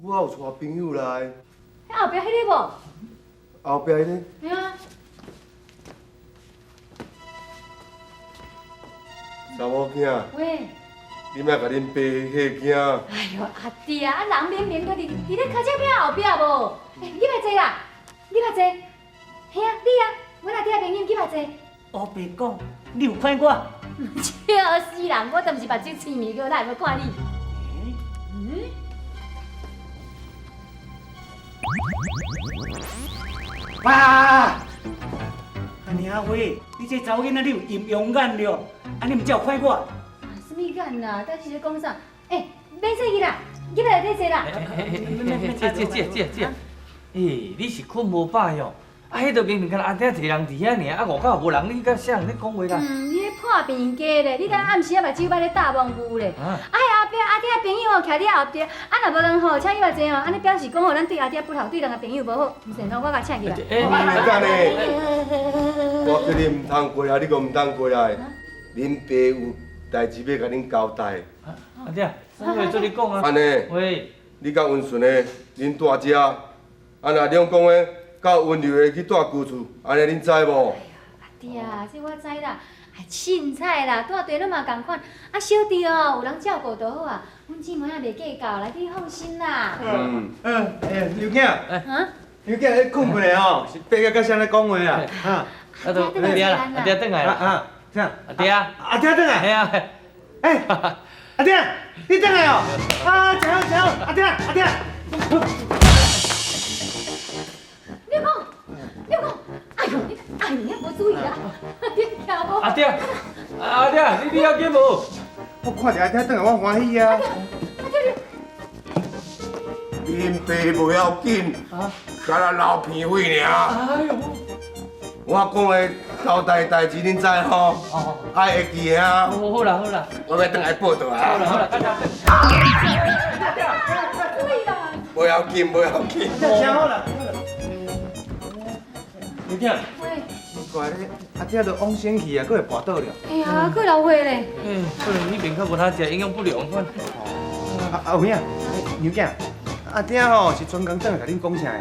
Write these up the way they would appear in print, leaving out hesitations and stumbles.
我有带朋友来。后壁迄个无？后壁迄个。嘿啊。查某囝，喂。你莫甲恁爸吓惊。哎呦，阿弟啊，人明明就伫咧脚车边后壁无。你来坐啦，你来坐。嘿啊，你啊，我来听朋友去来坐。我白讲，你有看我？笑死人，我都毋是目睭青面个，哪会要看你？哇！安尼阿辉，你这查某囡仔你有阴阳眼了，安尼毋才有看我。什么眼啦？到底是讲啥？免说去啦，去来内底坐啦。姐，你是困无饱哟？啊，迄个明明敢阿爹一人伫遐尔，啊，外口无人，你甲啥人咧讲话啦？你咧破病假咧？你敢暗时啊目睭捌咧大望雾咧？后壁阿爹朋友哦，徛伫后壁，若无人吼，请伊来坐哦，安尼表示讲吼，咱对阿爹不好，对人个朋友无好，唔是喏，我甲请起来。你干呢？我叫你唔通过来，你阁唔通过来。恁爸有代志要甲恁交代。阿爹，啥话做你讲啊？安尼，喂，你甲温顺的，恁大姐，啊若两讲的，较温柔的去住旧厝，安尼恁知无？阿爹啊，这我知啦，凊彩啦，住地拢嘛共款。啊，小弟哦，有人照顾就好啊，阮姊妹也袂计较啦，你放心啦。刘囝，刘囝，你困过来吼？是爸甲啥咧讲话啊？啊都阿爹啦，阿爹转来啦。这样。阿爹啊，阿爹转来。系啊。阿爹，你转来哦！啊，加油，阿爹。你讲，哎呦，你无注意啦，你听无？阿爹，你要紧无？我看着阿爹转来，我欢喜啊！恁爸不要紧，甲咱流鼻血尔。哎呦，我讲的交代代志恁知吼？爱会记啊！好啦，我要转来报道啊！好啦，大家。不要紧。这好了。刘囝，喂，奇怪咧，阿爹都往生去啊，佫会跋倒了。哎呀，过流血咧。可能你面较无他食，营养不良款。阿有影，牛囝，阿爹吼是专工转来甲恁讲啥呀？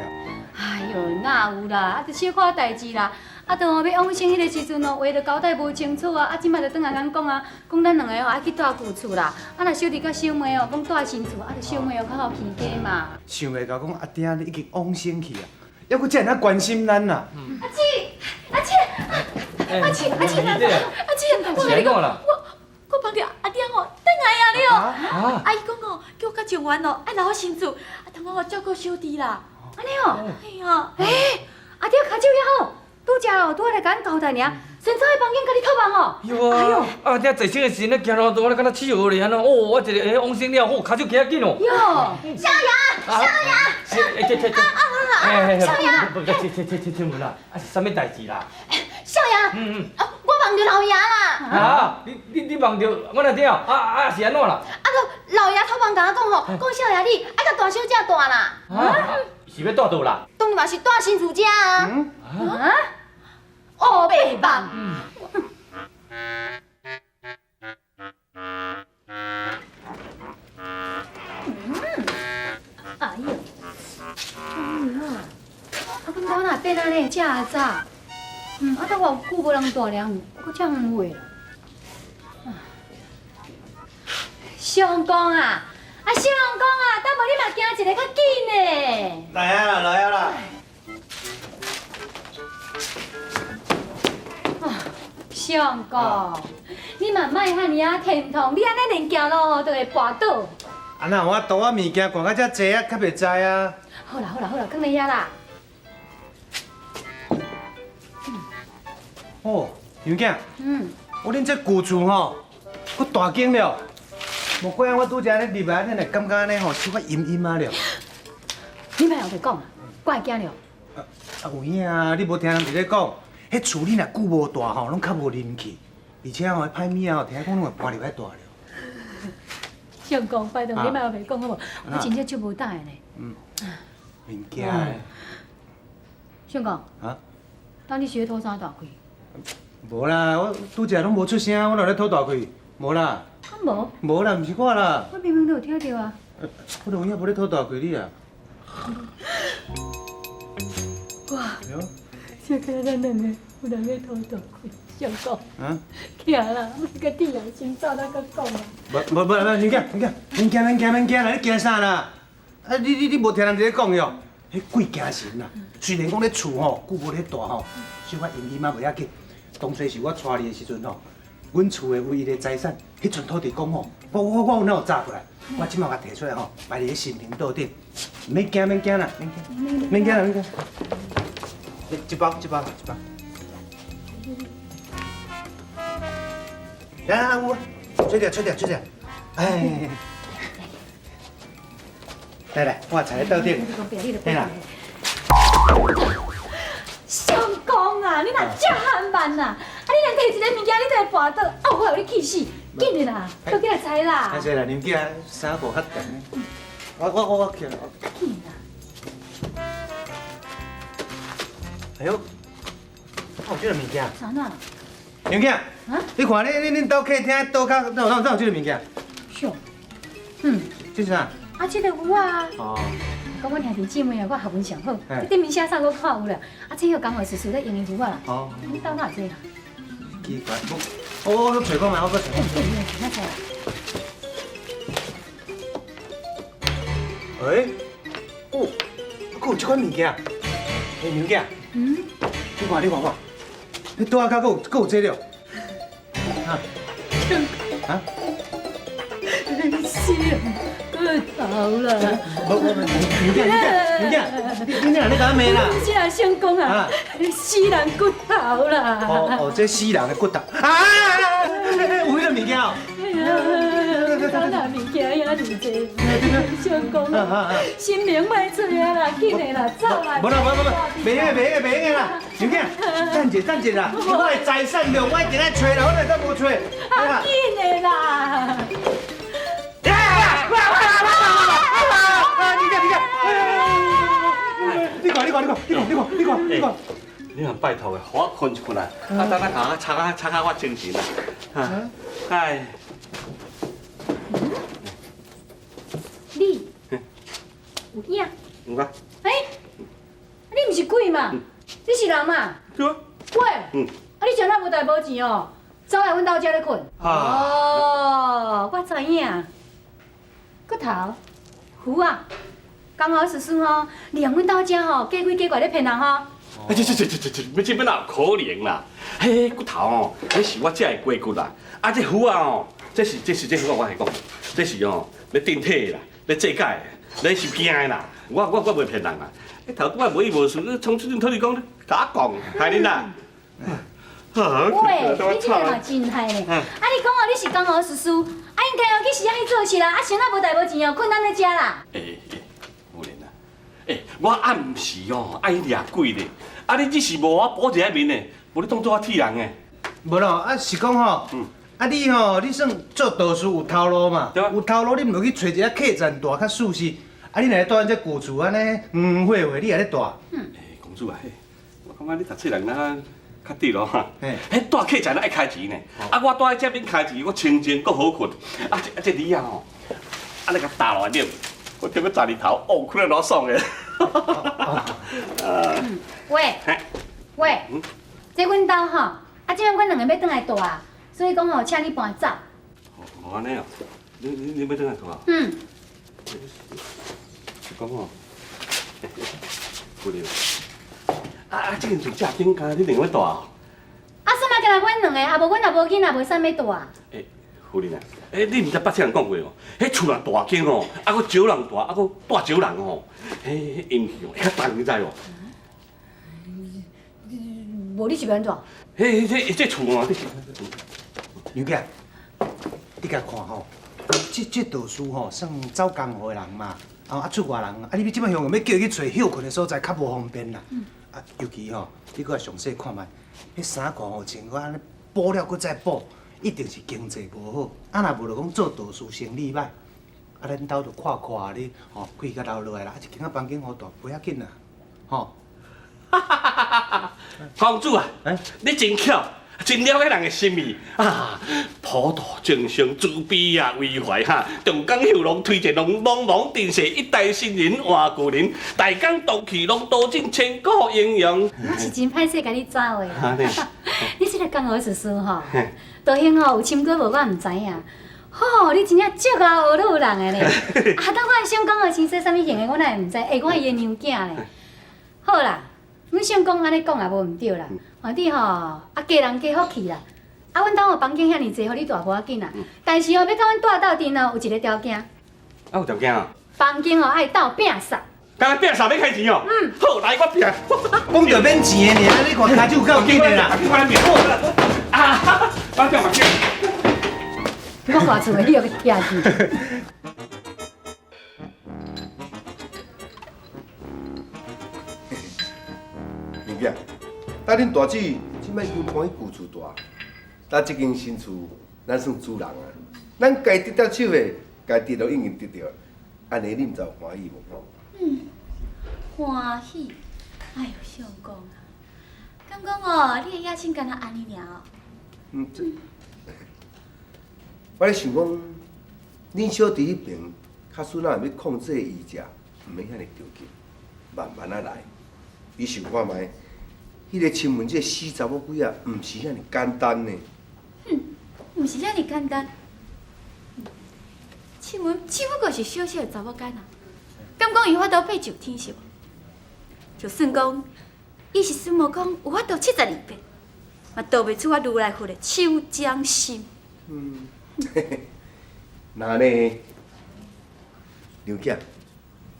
哎呦，哪有啦？啊，就小可代志啦。啊，当要往生迄个时阵哦，话就交代无清楚啊。啊，即摆就转来咱讲啊，讲咱两个哦爱去住旧厝啦。啊，若小弟甲小妹哦讲住新厝，啊，就小妹哦较好起家嘛。想袂到讲阿爹你已经往生去啊，还佫这样关心咱啦。阿姊，我跟你讲，我帮着阿爹哦，转来啊了。阿姨讲哦，叫我甲上完哦，爱留我新厝，啊，同我照顾小弟啦。安尼哦，哎呀，阿爹脚手也好，拄则哦，拄来甲咱交代尔，先走去房间甲你讨饭哦。哎呦，阿爹坐醒的时阵，行路都我敢若刺鹅咧安尼。哦，我一个往生了，脚手行紧哦。哟，小雅，小雅，不，这门啦，啊是啥物代志啦？小雅，我望着老爷啦。啊，你望着我来听啊是安怎啦？啊，个老爷讨饭甲我讲吼，讲小雅你爱甲大小姐住啦。是要住倒啦？当然嘛是住新厝遮啊。乌白棒。哎呦，啊，阮家哪变安尼，遮早？啊，等我有久无人大凉，搁遮远话啦。相公啊，相公啊，等无你嘛行一个较紧呢。来啊啦！相公，你嘛莫遐尔啊疼痛，你安尼连行路都会跋倒。啊那我倒物件挂到遮济啊，较袂知啊。好啦，放在遐啦。哦，杨囝，我恁这旧厝吼，佫大间了。无过啊，我拄则咧入来，恁会感觉安尼吼，小可阴阴啊了。你莫后头讲啊，我会惊了。有影啊，你无听人伫咧讲，迄厝你若久无大吼，拢较无人气，而且吼歹物啊，听讲拢会搬入来大了。相公，拜托你莫后头讲好无？我真正足无胆的呢。免惊的。相公。啊？当你是咧吐啥大气？无啦，我拄则拢无出声，我哪咧吐大气？无啦。敢无？无啦，毋是我啦。我明明都有听到啊。我都有影无咧讨大亏你啊。哇，哟，这个咱两个有人咧偷大亏，相公，啊？惊啦，个弟人先走，咱个讲啊。无，免惊啦，你惊啥啦？啊，你无听人伫咧讲哟？迄鬼惊神啦！虽然讲咧厝吼，久无咧住吼，小可阴阴啊袂要紧。当初是我带你的时阵吼，阮厝的唯一的财产，迄寸土地公吼，我有哪有找过来？我即马甲摕出来吼，摆伫咧神明桌顶。免惊啦，免惊。一包。来，有啊，吹掉。哎。来，我踩在桌顶。嘿啦。相公啊，你若这罕慢呐！啊，你连摕一个物件，你都会跋倒，啊，我互你气死！紧的啦，快起来采啦！歹势啦，年纪啊，衫裤较长。我起来。紧啦！哎呦，有这个物件。啥呐？娘囝，啊？你看恁兜客厅倒骹，哪有这个物件？上，这是啥？啊，这个有啊。哦。讲阮兄弟姊妹啊，我学问上好，嘿顶面写啥我看有啦。啊，这个刚好是在用的符啊啦。哦。你兜哪这啦？奇怪，我找看嘛，我找看。那才。哎，哦，还有这款物件。哎，娘囝，你看，你倒骹还有这了。啊？是啊，骨头啦。娘囝，你哪咧甲骂啦？是啊，相公啊，死人骨头啦。哦，这死人的骨头。啊！有迄个物件哦。当然物件遐尼济，相公啊，心明莫出啊啦，紧的啦，走啦。无，袂用的啦。娘囝，等者啦，我的财产量我一定爱找啦，我哪敢无找？啊，紧的啦。你看，你若拜托的，互我困一困啊！啊，等下甲我擦下我精神啊！哎，你有影？有啊？哎，你毋是鬼嘛？你是人嘛？对啊。喂，嗯。啊，你上哪无带无钱哦？走来阮兜遮咧困。哦，我知影。骨头，鱼啊，刚好叔叔吼，利用阮兜遮吼，假鬼假怪咧骗人吼。这，要这要哪有可能啦？嘿，骨头哦，那是我遮的鸡骨啦。啊，这鱼啊哦，这我系讲，这是哦，咧顶体啦，咧制解的，咧收惊的啦。我袂骗人啦。迄头拄仔无意无事，冲出阵土地公甲我讲，害恁啦。喂，你这个嘛真害呢！啊，你讲哦，你是刚好叔叔，啊，应该哦去市遐去做事啦，啊，先啊无带无钱哦，困咱咧遮啦。夫人啊，我暗时哦爱掠鬼咧，啊，你只是无我保一下面咧，无你当做我替人诶。无咯，啊是讲吼，啊你算做道士有头路嘛？有头路，你毋落去找一个客栈住较舒适。啊，你若来住咱这旧厝安尼，会你也咧住。公主啊，我感觉你读册人呐较对咯哈。迄住客栈爱开钱呢，啊我住喺这边开钱，我清静搁好困。啊这你啊吼，啊你甲打落来，我听要十二头，哦困得老爽诶。喂，这阮兜吼，啊，即摆阮两个要转来住啊，所以讲吼，请你搬走。哦安尼哦，你要转来住啊？是讲吼，夫人，这间厝正经家你另外住啊？啊，什么干那阮两个，啊无阮也无囡仔，袂使要住啊。夫人啊，你毋知捌听人讲过哦？迄厝若大间哦，啊搁少人住，啊搁带少人哦，迄阴气哦会较重，你知无？无你是要安怎？这厝哦，娘囝，你甲看吼，这道士吼算走江湖的人嘛，啊出外人，啊你即摆向要叫伊去找休困的所在，较无方便啦。啊，尤其吼，你搁详细看觅，迄衫裤吼穿个安尼补了搁再补，一定是经济无好。啊，若无就讲做道士生意歹，啊咱兜就看看你，吼开甲楼落来啦，啊一间房间好大，不要紧啦，吼。公主啊，你真巧，真了解人的心意啊！普度众生，慈悲啊为怀哈！重港秀龙推荐龙茫茫电视一代新人换旧人，大港渡去龙多进千古英雄。我是真歹势甲你转话啊对你这个江湖术士吼，道兴吼有深过无我唔知影。吼，你真正足够学路人的咧！啊，当我想讲的生说啥物型的，我哪会唔知？下我伊的娘囝咧。好啦，阮想讲安尼讲也无唔对啦。你吼，家人家福气啦。阮兜房间遐尼济，互你住无要紧啦。但是要甲阮住斗阵有一个条件。有条件啊？房间爱斗拼煞。刚才拼啥要开钱哦？好，来我拼。讲着免钱的尔，你看骹手够紧的啦。你看面啊！我叫嘛叫。我话厝的，你又去听去。明仔，等恁大姊即摆因搬去旧厝住，咱即间新厝，咱算主人啊。咱该得到手的，该得到已经得到，安尼你毋知有欢喜无？欢喜，哎呦，相公啊，敢讲哦，你的野心干那安尼尔哦？这，我咧想讲，恁小弟迄边，较孙仔要控制伊食，毋免遐尼着急，慢慢啊来。你想看觅，迄个亲门这死查某鬼啊，毋是遐尼简单呢。毋是遐尼简单。亲文只不过是小小的查某囡仔，敢讲有法度配就天寿？就算讲伊是孙悟空有法度72变，嘛逃袂出我如来佛的手掌心。那呢，刘姐，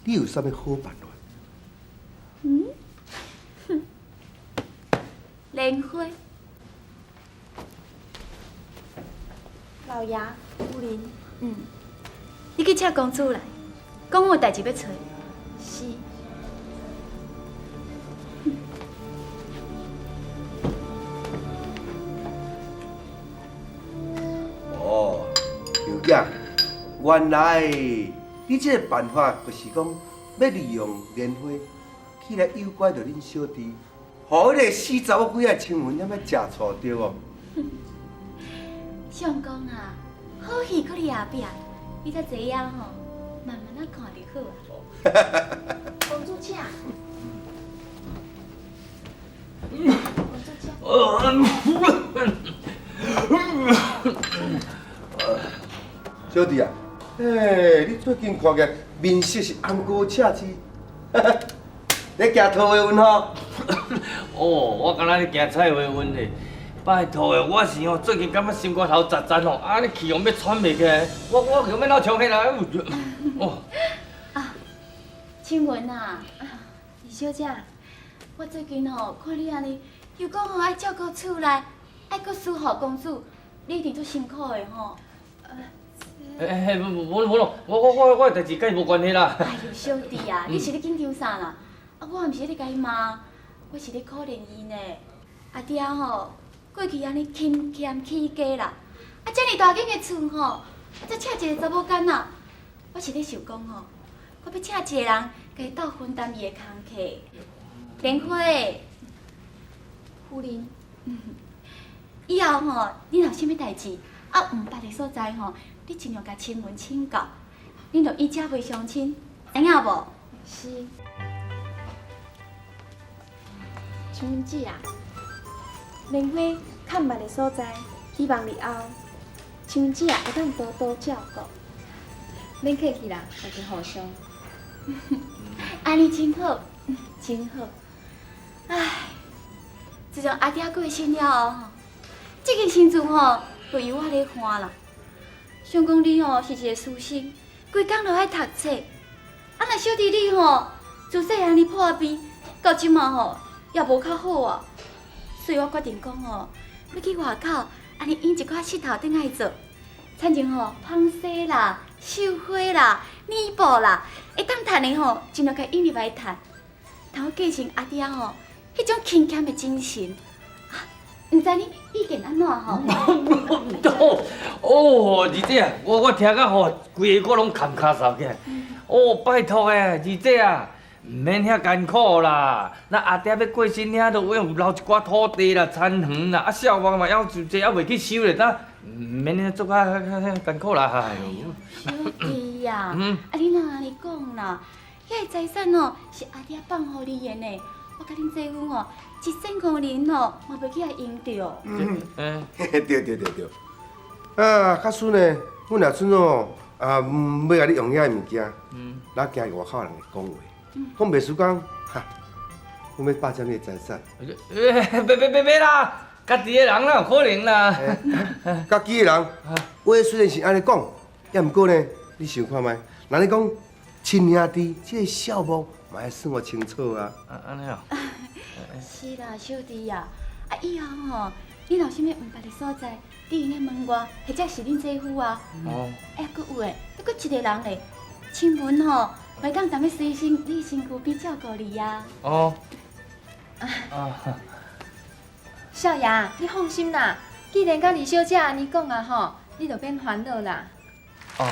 你有啥物好办法？莲花，老爷，夫人，你去请公主来，讲我有代志要找你。是。哦，刘姐，原来你这个办法就是讲要利用莲花起来诱拐着恁小弟。互迄个死查某鬼仔亲吻，才要食错对哦。相公啊，好戏搁伫后壁，你才这样吼，慢慢啊看就好啊。公主请。公主请。小弟啊，你最近看起来面色是红高赤赤，你行桃的运吼？哦，我敢若咧行菜花运嘞，拜托的，我是最近感觉心肝头杂杂哦，你气用要喘袂起来，我想要哪冲起来？哦。青文啊，李小姐，我最近看你安尼，又讲爱照顾厝内，爱搁伺候公主，你一定足辛苦的吼。无咯，我的代志甲伊无关系啦。哎呦，小弟啊，你是咧紧张啥啦？我毋是咧甲伊骂，我是咧可怜伊呢。阿爹过去安尼勤俭起家啦，遮尔大间的厝再请一个查某囡仔，我是咧想讲我要请一个人，甲伊斗分担伊的工课。莲花，夫人，以后你若有啥物代志，毋捌的所在你尽量甲亲门请教，恁着以这为相亲，知影无？是。青云姐啊，莲花较捌的所在，希望日后青云姐啊会当多多照顾。免客气啦，大家互相。安尼真好，真好。唉，自从阿爹过身了后，这个新厝就由我咧看啦。想讲你是一个书生，规工都爱读册。若小弟你自细汉哩破病，到即马也无较好啊。所以我决定讲要去外口，安尼用一寡膝头顶来做，产前芳洗啦、绣花啦、染布啦，会当趁的尽量甲引入来趁，通继承阿爹迄种勤俭的精神。毋知你意见安怎哦，二姐，我听甲规个我拢坎卡扫起来。哦，拜托诶，二姐啊，唔免遐艰苦啦。咱阿爹要过身遐，都有留一寡土地啦、田园啦，啊，小王嘛要就这还袂去收咧，咱唔免遐做较艰苦啦。哎呦，小弟呀，啊你哪安尼讲啦？遐个财产哦是阿爹放互你的呢，我甲恁姐夫哦1仙块银哦，嘛袂去遐用着。对。啊，假使呢，阮若阵哦啊，要甲你用遐个物件，咱惊外口人会讲话，讲袂输讲，哈，阮要霸占你的财产。别啦，家己的人哪有可能啦？家己的人，话虽然是安尼讲，也毋过呢，你想看觅，人咧讲亲兄弟，这个孝母嘛要算我清楚啊。安尼哦。是啦，小弟呀，啊以后吼，你若有啥物唔捌的所在，你用咧问我，或者是恁姐夫啊。哦。哎，佫有诶，佫一个人咧，亲文吼，会当踮咧随身你身躯边照顾你呀。哦。少爷，你放心啦，既然甲二小姐安尼讲啊吼，你就免烦恼啦。哦。